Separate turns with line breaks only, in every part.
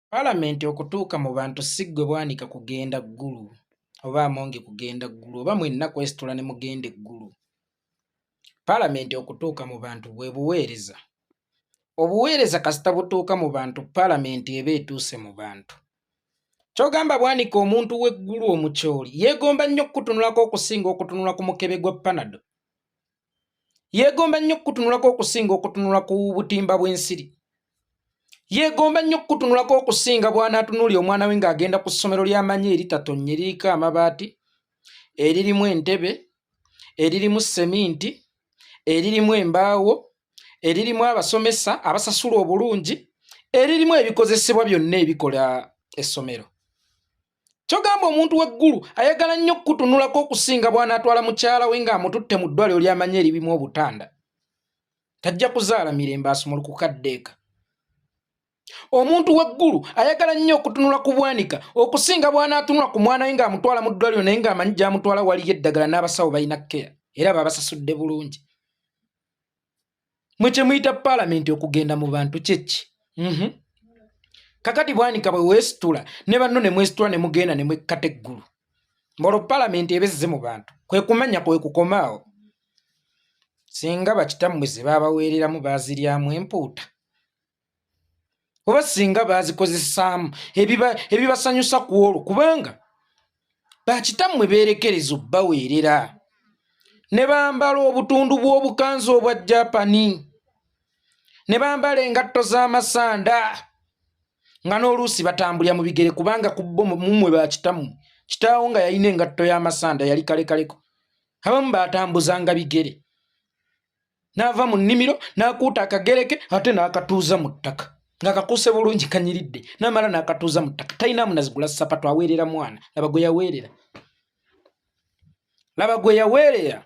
Paalamenti okutuuka mu bantu si ggwe Bwanika kugenda ggulu oba Amongi kugenda ggulu oba mwenna kwesitula ne mugenda eggulu. Paalamenti okutuuka mu bantu bwe buweereza. Obuweereza kasita butuuka mu bantu, paalamenti eba etuuse mu bantu. Ky'ogamba Bwanika omuntu w'eggulu omukyoli yeegomba nnyo okukutunulako okusinga okutunula ku mukebe gwa Panado. Yeegomba nnyo okukutunulako okusinga okutunula ku butimba bw'ensiri. Yeegomba nnyo okukutunulako okusinga bw'anaatunuulya omwana we ng'agenda ku ssomero ly'amanyi eritatonnya eriko amabaati, eririmu entebe, eririmu seminti, eririmu embaawo, eririmu abasomesa abasasula obulungi, eririmu ebikozesebwa byonna ebikola essomero. Ky'ogamba omuntu w'eggulu ayagala nnyo okukutunulako okusinga bw'anaatwala mukyala we ng'amututte mu ddwaliro ly'amanyi eribimu obutanda. Tajja kuzaala mirembe asumulu ku kaddeeka. Omuntu w'eggulu ayagala nnyo okutunula ku Bwanika okusinga bw'anaatunula ku mwana we ng'amutwala mu ddwaliro naye ng'amanyi gy'amutwala waliyo eddagala n'abasawo balina keya era babasasudde bulungi. Mwe kye muyita paalamenti okugenda mu bantu kyeki. Kakati Bwanika bwe weesitula ne banno ne mwesitula ne mugenda ne mwekkata eggulu. Olwo paalamenti ebezze mu bantu kwe kumanya kwe kukomaawo. Singa bakitammwe ze baabaweereramu baaziryamu empuuta. Oba singa baazikozesaamu ebibasanyusa ku olwo kubanga bakitammwe beerekereza obbaweerera. Ne bambala obutundu bw'obukanzu obwa Japani. Ne bambala engatto z'amasanda. Nga n'oluusi batambulira mu bigere kubanga ku bo mumwe bakitammwe. Kitaawo nga yalina engatto y'amasanda yali kalekaleko. Abamu batambuzanga bigere. N'ava mu nnimiro n'akuuta akagereke ate n'akatuuza mu ttaka. Nga kakuuse bulungi kanyiridde n'amala n'akatuuza mu ttaka. Talinamu nazigula sapatu aweerera mwana. Laba gwe yaweerera. Laba gwe yaweerera.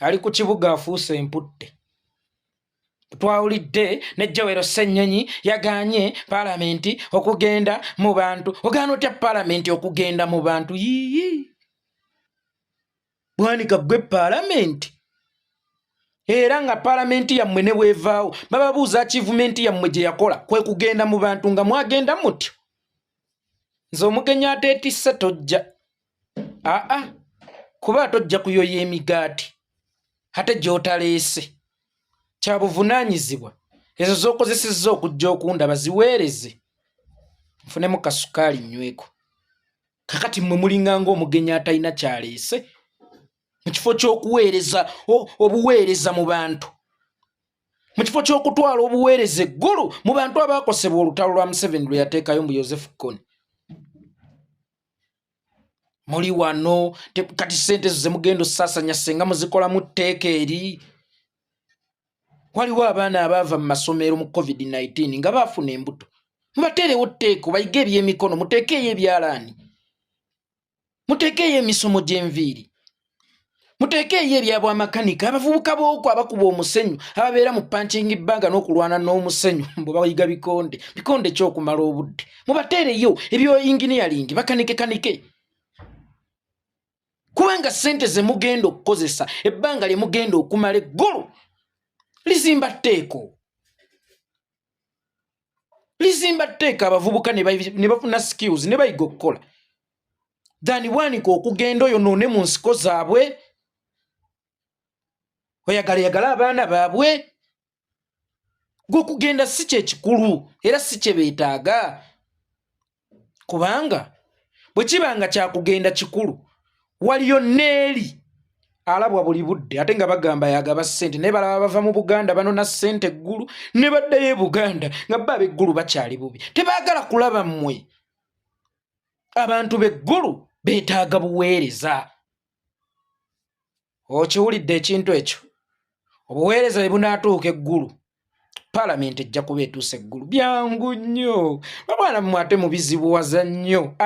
Ali ku kibuga afuuse emputte. Twawulidde ne Jawero Ssennyonyi yagaanye paalamenti okugenda mu bantu. Ogaana otya paalamenti okugenda mu bantu? Yiyi. Bwanika gwe paalamenti. Era nga paalamenti yammwe ne bwevaawo bababuuza achievementi yammwe gye yakola kwe kugenda mu bantu nga mwagenda mutyo. Nze omugenyi ateetisse tojja. Kuba tojja kuyoya emigaati ate gy'otaleese. Kya buvunaanyizibwa ezo z'okozesezza okujja okundaba ziweereze nfunemu kasukaali nyweko. Kakati mmwe mulinga ng'omugenyi atalina kyaleese mu kifo ky'okuweereza obuweereza mu bantu, mu kifo ky'okutwala obuweereza eggulu mu bantu abaakosebwa olutalo lwa Museveni lwe yateekayo mu Joseph Kony. Muli wano kati ssente zo ze mugenda ossaasanya senga muzikolamu tteeka eri. Waliwo abaana abaava mu masomero mu COVID-19 nga baafuna embuto. Mubateerewo tteeka bayige eby'emikono, muteekeeyo ebyalaani, muteekeeyo emisomo gy'enviiri, muteekeeyo ebyabwamakanika, abavubuka b'okwo abakuba omusenyu ababeera mu punching bag n'okulwana n'omusenyu mbu bayiga bikonde, bikonde ky'okumala obudde. Mubateereyo ebyo engineering bakanike. Kubanga ssente ze mugenda okukozesa ebbanga lye mugenda okumala eggulu lizimba tteeko. Lizimba tteeka abavubuka ne bafuna skills ne bayiga okukola. Dani Bwanika okugenda oyo noone mu nsiko zaabwe. Oyagala abaana baabwe. Gw'okugenda si kye kikulu era si kye beetaaga. Kubanga bwe kibanga kyakugenda kikulu waliyo neeri alabwa buli budde ate nga bagamba yagaba ssente naye balaba bava mu Buganda banona ssente eggulu ne baddayo e Buganda nga bo ab'eggulu bakyali bubi. Tebaagala kulaba mmwe. Abantu b'eggulu beetaaga buweereza. Okiwulidde ekintu ekyo? Obuweereza bwe bunaatuuka eggulu paalamenti ejja kuba etuuse eggulu. Byangu nnyo. Babwana mmwe ate mubizibuwaza nnyo.